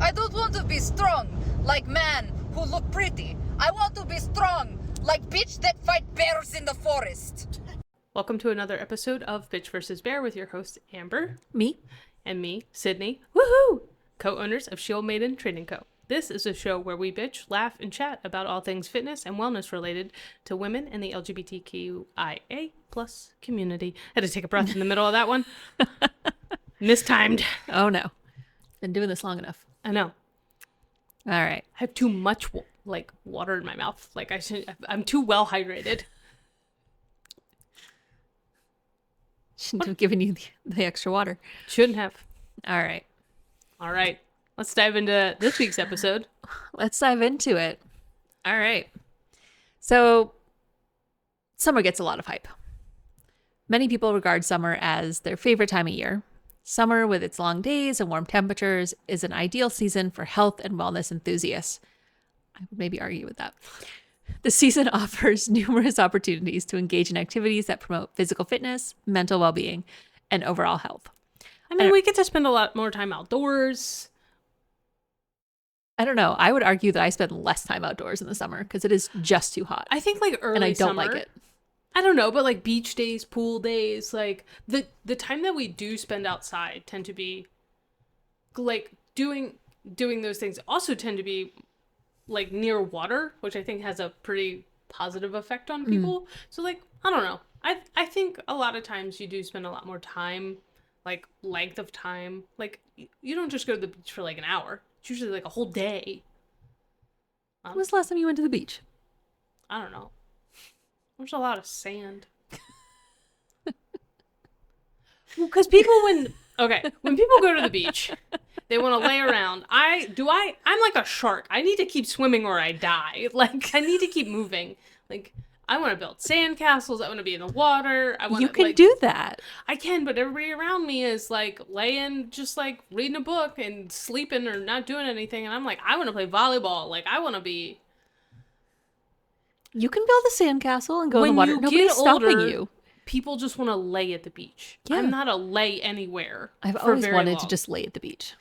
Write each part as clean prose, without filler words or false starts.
I don't want to be strong like man who look pretty. I want to be strong like bitch that fight bears in the forest. Welcome to another episode of Bitch vs. Bear with your host, Amber. Me. And me, Sydney. Woohoo! Co-owners of Shield Maiden Training Co. This is a show where we bitch, laugh, and chat about all things fitness and wellness related to women in the LGBTQIA plus community. I had to take a breath in the middle of that one. Mistimed. Oh no. Been doing this long enough. I know. All right. I have too much water in my mouth. I'm too well hydrated. Shouldn't have given you the extra water. Shouldn't have. All right. All right. Let's dive into this week's episode. Let's dive into it. All right. So, summer gets a lot of hype. Many people regard summer as their favorite time of year. Summer, with its long days and warm temperatures, is an ideal season for health and wellness enthusiasts. I would maybe argue with that. The season offers numerous opportunities to engage in activities that promote physical fitness, mental well-being, and overall health. I mean, we get to spend a lot more time outdoors. I don't know. I would argue that I spend less time outdoors in the summer because it is just too hot. I think early and I don't summer, like it. I don't know, but beach days, pool days, the time that we do spend outside tend to be doing those things also tend to be near water, which I think has a pretty positive effect on people. So I don't know. I think a lot of times you do spend a lot more time, length of time. You don't just go to the beach for an hour. It's usually a whole day. When was the last time you went to the beach? I don't know. There's a lot of sand. Well, because when people go to the beach, they want to lay around. I'm like a shark. I need to keep swimming or I die. I need to keep moving. I want to build sand castles. I want to be in the water. You can do that. I can, but everybody around me is laying, just reading a book and sleeping or not doing anything. And I'm like, I want to play volleyball. I want to be. You can build a sandcastle and go in the water. Nobody's stopping you. People just want to lay at the beach. Yeah. I'm not a lay anywhere. I've always wanted to just lay at the beach.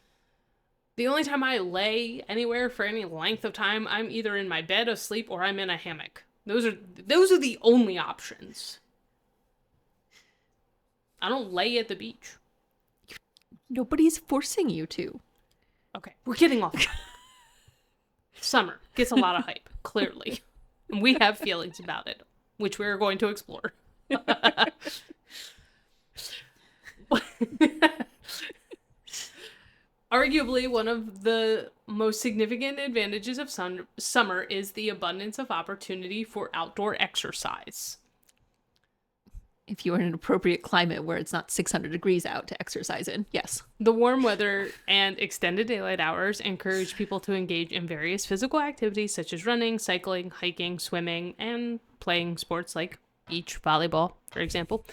The only time I lay anywhere for any length of time, I'm either in my bed asleep or I'm in a hammock. Those are the only options. I don't lay at the beach. Nobody's forcing you to. Okay, we're getting off track. Summer gets a lot of hype, clearly. And we have feelings about it, which we're going to explore. Arguably, one of the most significant advantages of summer is the abundance of opportunity for outdoor exercise. If you're in an appropriate climate where it's not 600 degrees out to exercise in, yes. The warm weather and extended daylight hours encourage people to engage in various physical activities such as running, cycling, hiking, swimming, and playing sports like beach volleyball, for example.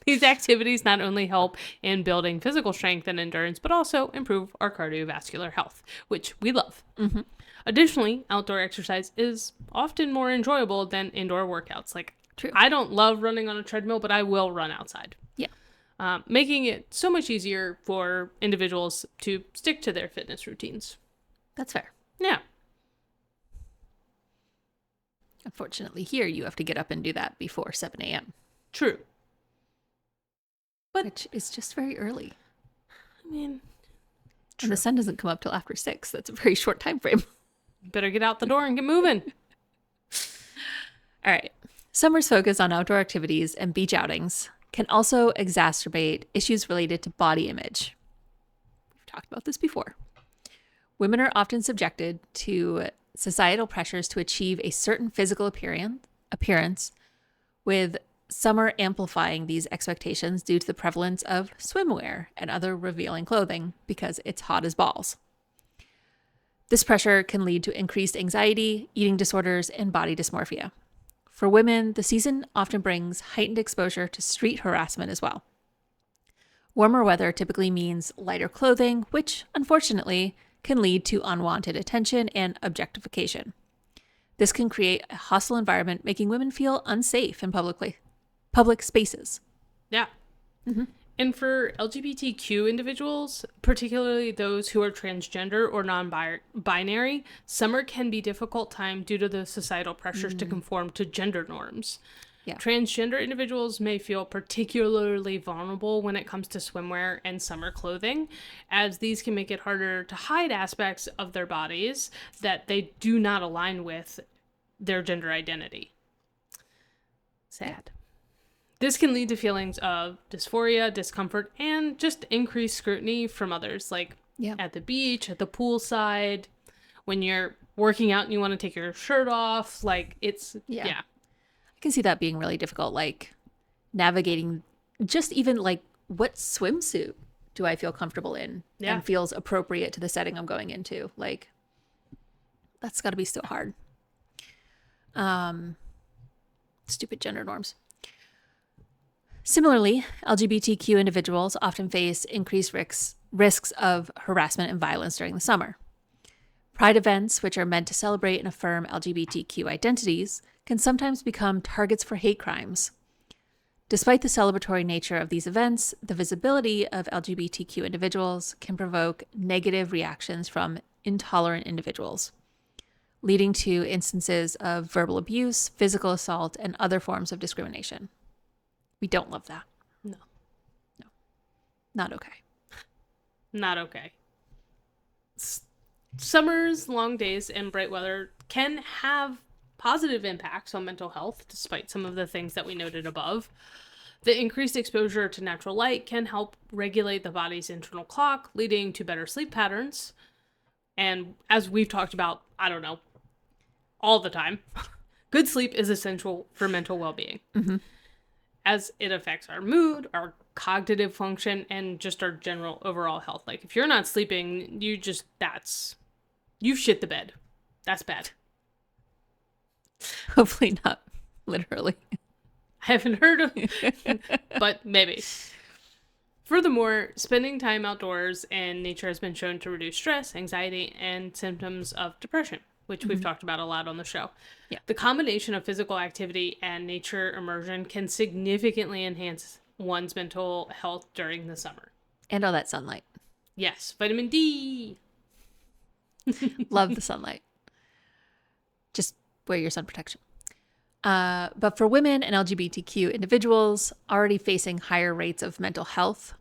These activities not only help in building physical strength and endurance, but also improve our cardiovascular health, which we love. Mm-hmm. Additionally, outdoor exercise is often more enjoyable than indoor workouts. True. I don't love running on a treadmill, but I will run outside. Yeah. Making it so much easier for individuals to stick to their fitness routines. That's fair. Yeah. Unfortunately, here you have to get up and do that before 7 a.m. True. Which is just very early. I mean, and the sun doesn't come up till after 6. That's a very short time frame. Better get out the door and get moving. All right. Summer's focus on outdoor activities and beach outings can also exacerbate issues related to body image. We've talked about this before. Women are often subjected to societal pressures to achieve a certain physical appearance, with summer amplifying these expectations due to the prevalence of swimwear and other revealing clothing because it's hot as balls. This pressure can lead to increased anxiety, eating disorders, and body dysmorphia. For women, the season often brings heightened exposure to street harassment as well. Warmer weather typically means lighter clothing, which, unfortunately, can lead to unwanted attention and objectification. This can create a hostile environment, making women feel unsafe in public spaces. Yeah. Mm-hmm. And for LGBTQ individuals, particularly those who are transgender or non-binary, summer can be a difficult time due to the societal pressures to conform to gender norms. Yeah. Transgender individuals may feel particularly vulnerable when it comes to swimwear and summer clothing, as these can make it harder to hide aspects of their bodies that they do not align with their gender identity. Sad. This can lead to feelings of dysphoria, discomfort, and just increased scrutiny from others, like at the beach, at the poolside, when you're working out and you want to take your shirt off. Like, it's, I can see that being really difficult, like navigating just even like what swimsuit do I feel comfortable in and feels appropriate to the setting I'm going into. Like, that's got to be so hard. Stupid gender norms. Similarly, LGBTQ individuals often face increased risks of harassment and violence during the summer. Pride events, which are meant to celebrate and affirm LGBTQ identities, can sometimes become targets for hate crimes. Despite the celebratory nature of these events, the visibility of LGBTQ individuals can provoke negative reactions from intolerant individuals, leading to instances of verbal abuse, physical assault, and other forms of discrimination. We don't love that. No. Not okay. Not okay. Summer's long days and bright weather can have positive impacts on mental health, despite some of the things that we noted above. The increased exposure to natural light can help regulate the body's internal clock, leading to better sleep patterns. And as we've talked about, all the time, good sleep is essential for mental well-being. Mm-hmm. As it affects our mood, our cognitive function, and just our general overall health. Like, if you're not sleeping, you shit the bed. That's bad. Hopefully not literally. I haven't heard of but maybe. Furthermore, spending time outdoors and nature has been shown to reduce stress, anxiety, and symptoms of depression, which we've talked about a lot on the show. Yeah. The combination of physical activity and nature immersion can significantly enhance one's mental health during the summer. And all that sunlight. Yes, vitamin D. Love the sunlight. Just wear your sun protection. But for women and LGBTQ individuals already facing higher rates of mental health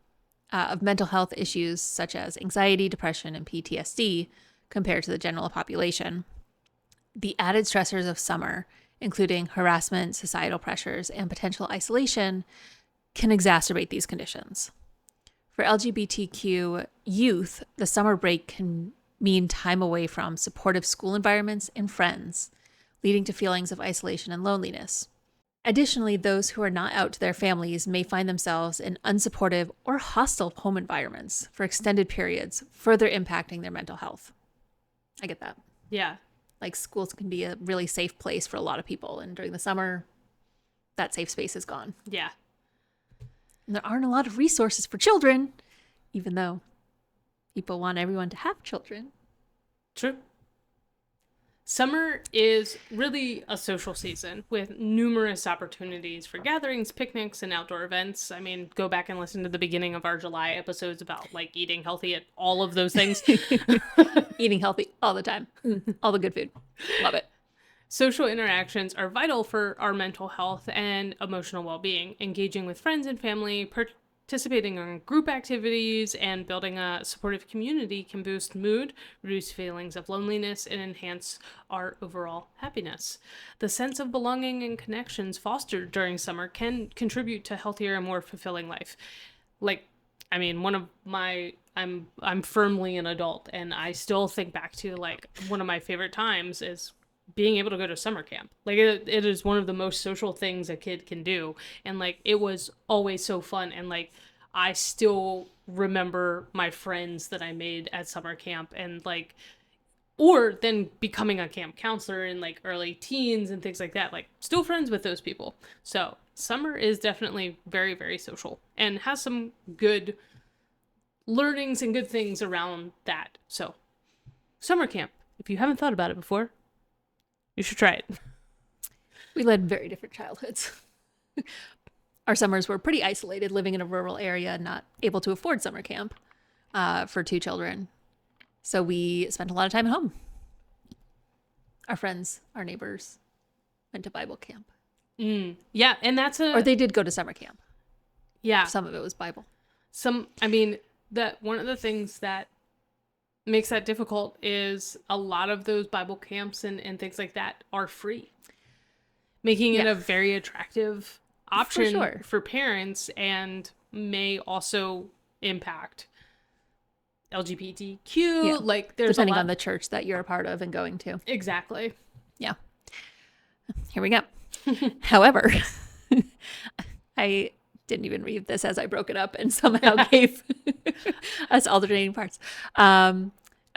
issues such as anxiety, depression, and PTSD compared to the general population, the added stressors of summer, including harassment, societal pressures, and potential isolation, can exacerbate these conditions. For LGBTQ youth, the summer break can mean time away from supportive school environments and friends, leading to feelings of isolation and loneliness. Additionally, those who are not out to their families may find themselves in unsupportive or hostile home environments for extended periods, further impacting their mental health. I get that. Yeah. Like, schools can be a really safe place for a lot of people, and during the summer, that safe space is gone. Yeah. And there aren't a lot of resources for children, even though people want everyone to have children. True. Summer is really a social season with numerous opportunities for gatherings, picnics, and outdoor events. I mean, go back and listen to the beginning of our July episodes about like eating healthy and all of those things. Eating healthy all the time. All the good food. Love it. Social interactions are vital for our mental health and emotional well-being. Engaging with friends and family, participating in group activities, and building a supportive community can boost mood, reduce feelings of loneliness, and enhance our overall happiness. The sense of belonging and connections fostered during summer can contribute to healthier and more fulfilling life. Like, I mean, I'm firmly an adult, and I still think back to like one of my favorite times is being able to go to summer camp. Like, it is one of the most social things a kid can do. And like, it was always so fun. And like, I still remember my friends that I made at summer camp, and like, or then becoming a camp counselor in like early teens and things like that, like still friends with those people. So summer is definitely very, very social and has some good learnings and good things around that. So summer camp, if you haven't thought about it before, you should try it. We led very different childhoods. Our summers were pretty isolated, living in a rural area, not able to afford summer camp for 2 children. So we spent a lot of time at home. Our friends, our neighbors went to Bible camp. Yeah, and Or they did go to summer camp. Yeah. Some of it was Bible. That one of the things that makes that difficult is a lot of those Bible camps and things like that are free, making it a very attractive option for parents, and may also impact LGBTQ. Like, there's depending on the church that you're a part of and going to. Exactly. Yeah. Here we go. However, I didn't even read this as I broke it up and somehow gave us alternating parts.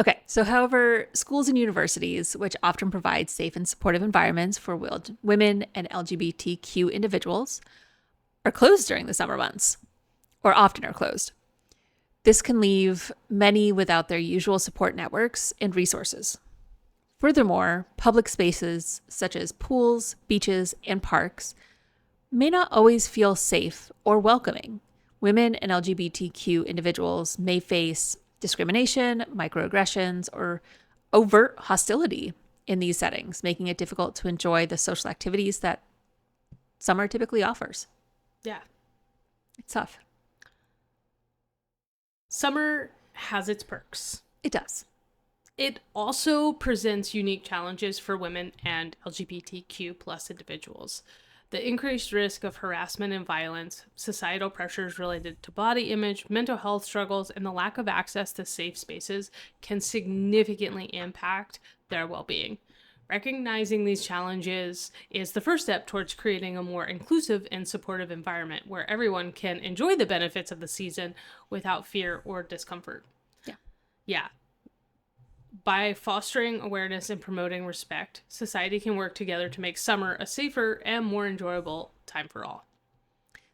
Okay, so however, schools and universities, which often provide safe and supportive environments for women and LGBTQ individuals, are closed during the summer months, or often are closed. This can leave many without their usual support networks and resources. Furthermore, public spaces such as pools, beaches, and parks may not always feel safe or welcoming. Women and LGBTQ individuals may face discrimination, microaggressions, or overt hostility in these settings, making it difficult to enjoy the social activities that summer typically offers. Yeah. It's tough. Summer has its perks. It does. It also presents unique challenges for women and LGBTQ plus individuals. The increased risk of harassment and violence, societal pressures related to body image, mental health struggles, and the lack of access to safe spaces can significantly impact their well-being. Recognizing these challenges is the first step towards creating a more inclusive and supportive environment where everyone can enjoy the benefits of the season without fear or discomfort. Yeah. By fostering awareness and promoting respect, society can work together to make summer a safer and more enjoyable time for all.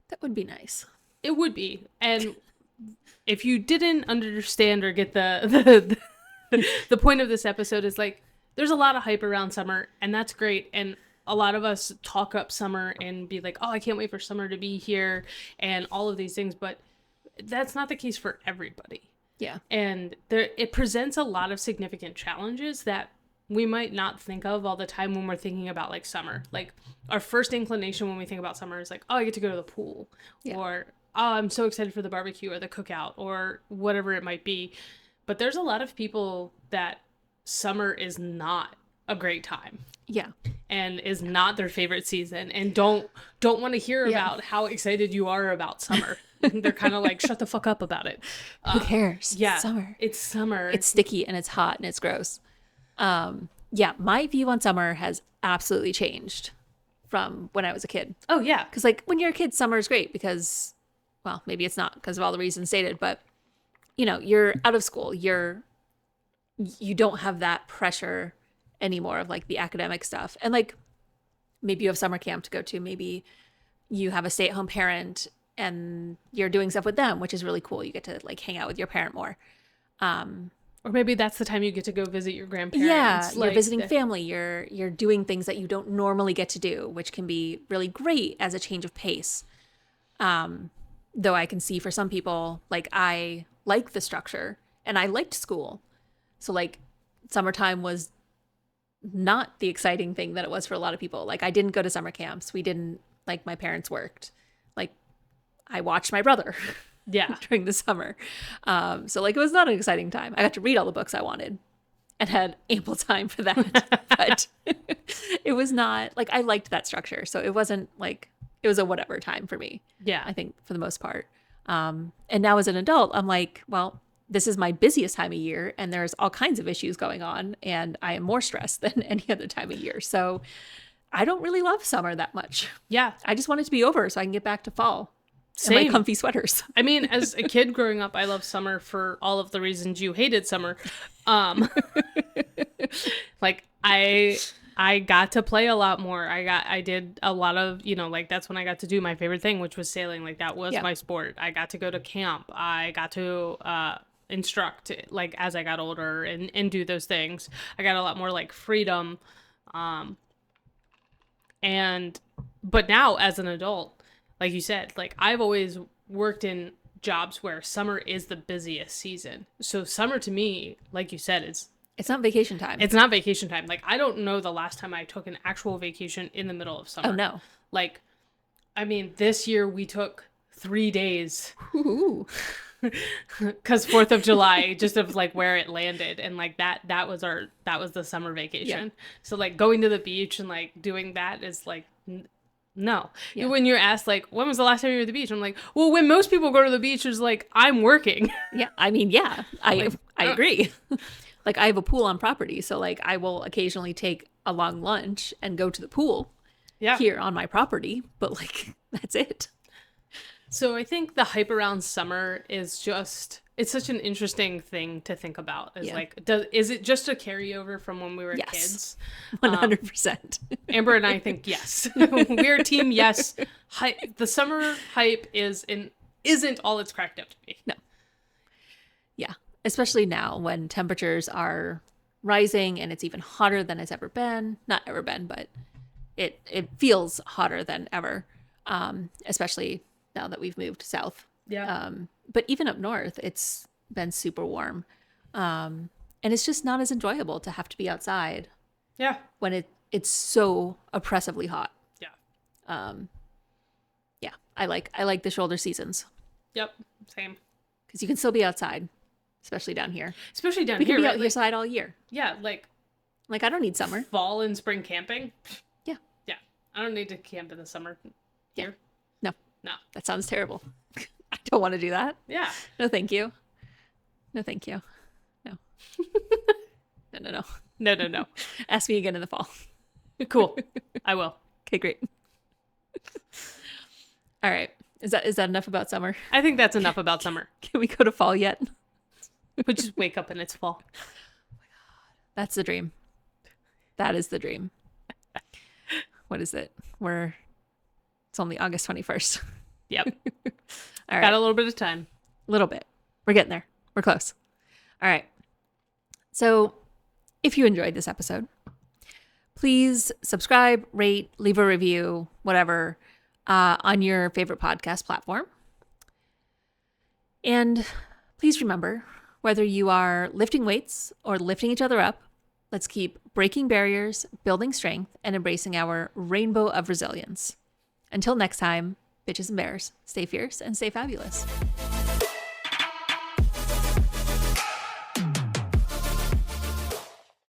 That would be nice. It would be. And if you didn't understand or get the point of this episode is, like, there's a lot of hype around summer, and that's great. And a lot of us talk up summer and be like, oh, I can't wait for summer to be here and all of these things. But that's not the case for everybody. Yeah. And it presents a lot of significant challenges that we might not think of all the time when we're thinking about, like, summer. Like, our first inclination when we think about summer is like, oh, I get to go to the pool. Yeah. Or, oh, I'm so excited for the barbecue or the cookout or whatever it might be. But there's a lot of people that summer is not a great time. Yeah. And is not their favorite season, and don't want to hear about how excited you are about summer. They're kind of like, shut the fuck up about it. Who cares? Yeah. It's summer. It's summer. It's sticky and it's hot and it's gross. Yeah, my view on summer has absolutely changed from when I was a kid. Oh, yeah. Because, like, when you're a kid, summer is great because, well, maybe it's not because of all the reasons stated, but, you know, you're out of school. You don't have that pressure anymore of, like, the academic stuff. And, like, maybe you have summer camp to go to. Maybe you have a stay-at-home parent and you're doing stuff with them, which is really cool. You get to, like, hang out with your parent more. Or maybe that's the time you get to go visit your grandparents. Yeah, you're visiting family. You're doing things that you don't normally get to do, which can be really great as a change of pace. Though I can see for some people, like, I like the structure and I liked school. So, like, summertime was not the exciting thing that it was for a lot of people. Like, I didn't go to summer camps. We didn't, like, my parents worked. Like, I watched my brother. Yeah. During the summer. So, like, it was not an exciting time. I got to read all the books I wanted and had ample time for that. But it was not, like, I liked that structure. So it wasn't like, it was a whatever time for me. Yeah. I think for the most part. And now as an adult, I'm like, well, this is my busiest time of year and there's all kinds of issues going on and I am more stressed than any other time of year. So I don't really love summer that much. Yeah. I just want it to be over so I can get back to fall. Same. And my comfy sweaters. I mean, as a kid growing up, I loved summer for all of the reasons you hated summer. Like, I got to play a lot more. I did a lot of, you know, like, that's when I got to do my favorite thing, which was sailing. Like, that was my sport. I got to go to camp. I got to instruct, like, as I got older and do those things. I got a lot more, like, freedom. But now as an adult, like you said, like I've always worked in jobs where summer is the busiest season. So summer to me, like you said, It's not vacation time. it's not vacation time. Like I don't know the last time I took an actual vacation in the middle of summer. Oh, no. Like, I mean, this year we took 3 days Ooh. because 4th of July, just of like where it landed, and like that was the summer vacation. Yeah. So like going to the beach and like doing that is like no. Yeah. When you're asked like when was the last time you were at the beach, I'm like, well, when most people go to the beach is like I'm working. Yeah, I mean, yeah, I agree. Like I have a pool on property, so like I will occasionally take a long lunch and go to the pool Yeah. here on my property, but like that's it. So I think the hype around summer is just, it's such an interesting thing to think about. Is Yeah. like, is it just a carryover from when we were Yes. kids? 100%. Amber and I think yes. We're team yes. The summer hype isn't all it's cracked up to be. No. Yeah, especially now when temperatures are rising and it's even hotter than it's ever been. Not ever been, but it feels hotter than ever, especially now that we've moved south. Yeah. But even up north, it's been super warm. And it's just not as enjoyable to have to be outside Yeah. when it's so oppressively hot. Yeah. Yeah, I like the shoulder seasons Yep. Same. because you can still be outside, especially down here. Especially down We here, can be right? outside all year. Yeah, like Like I don't need summer. fall and spring camping. Yeah. Yeah. I don't need to camp in the summer here. No, No. that sounds terrible. I don't want to do that. Yeah. No, thank you. No, thank you. No. No. No. Ask me again in the fall. Cool. I will. Okay, great. All right. Is that enough about summer? I think that's enough about summer. Can we go to fall yet? We just wake up and it's fall. That's the dream. That is the dream. What is it? It's only August 21st. Yep. All right. Got a little bit of time. A little bit. We're getting there. We're close. All right. So if you enjoyed this episode, please subscribe, rate, leave a review, whatever, on your favorite podcast platform. And please remember, whether you are lifting weights or lifting each other up, let's keep breaking barriers, building strength, and embracing our rainbow of resilience. Until next time, bitches and bears, stay fierce and stay fabulous.